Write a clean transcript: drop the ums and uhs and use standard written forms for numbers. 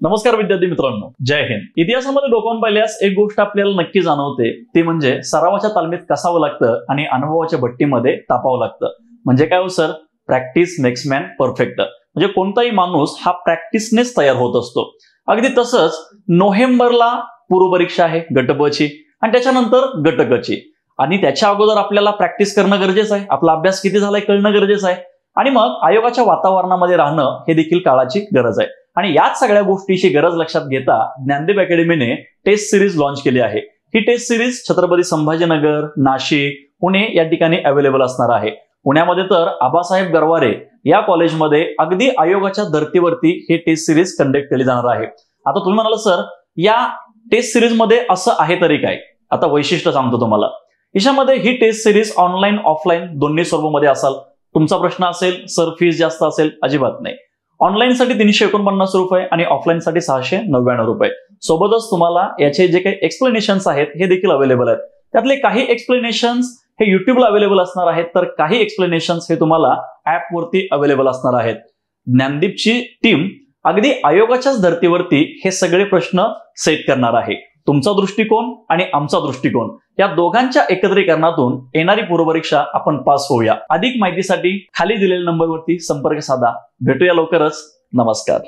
नमस्कार विद्यार्थी मित्रांनो, जय हिंद। इतिहासामध्ये डोकावून पाहिल्यास एक गोष्ट आपल्याला नक्की जाणवते, ती म्हणजे सरावाच्या तालमीत कसावं लागतं आणि अनुभवाच्या भट्टीमध्ये तापावं लागतं। म्हणजे काय हो sir, practice makes man perfect. म्हणजे कोणताही माणूस हा प्रॅक्टिसनेच तयार होत असतो। अगदी तसंच नोव्हेंबरला पूर्वपरीक्षा आहे गट ब ची आणि त्याच्यानंतर गट क ची, आणि त्याच्या अगोदर आपल्याला प्रॅक्टिस करणं गरजेचं आहे। आपला अभ्यास किती झालाय कळणं गरजेचं आहे, आणि मग आयोगाच्या वातावरणामध्ये राहणं हे देखील काळाची गरज आहे। आणि याच सगळ्या गोष्टीची गरज लक्षात घेता ज्ञानदीप अकॅडमीने टेस्ट सिरीज लॉन्च केली आहे। ही टेस्ट सिरीज छत्रपती संभाजीनगर, नाशिक, पुणे या ठिकाणी अवेलेबल असणार आहे। पुण्यामध्ये तर आबासाहेब गरवारे या कॉलेजमध्ये अगदी आयोगाच्या धर्तीवरती ही टेस्ट सिरीज कंडक्ट केली जाणार आहे। आता तुम्ही म्हणाल सर, या टेस्ट सिरीज मध्ये असं आहे तरी काय? आता वैशिष्ट्य सांगतो तुम्हाला। याच्यामध्ये ही टेस्ट सिरीज ऑनलाईन ऑफलाईन दोन्ही स्वरूपामध्ये असेल। तुमचा प्रश्न असेल सर फीस जास्त असेल, अजिबात नाही। ऑनलाईन साठी 349 रुपये आणि ऑफलाईन साठी 699 रुपये। सोबतच तुम्हाला याचे जे काही एक्सप्लेनेशन्स आहेत हे देखील अवेलेबल आहेत। त्यातले काही एक्सप्लेनेशन्स हे युट्यूबला अवेलेबल असणार आहेत, तर काही एक्सप्लेनेशन्स हे तुम्हाला ऍप वरती अवेलेबल असणार आहेत। ज्ञानदीपची टीम अगदी आयोगाच्याच धर्तीवरती हे सगळे प्रश्न सेट करणार आहे। तुमचा दृष्टिकोन आणि आमचा दृष्टिकोन या दोघांच्या एकत्रीकरणातून येणारी पूर्वपरीक्षा आपण पास होऊया। अधिक माहितीसाठी खाली दिलेल्या नंबरवरती संपर्क साधा। भेटूया लवकरच। नमस्कार।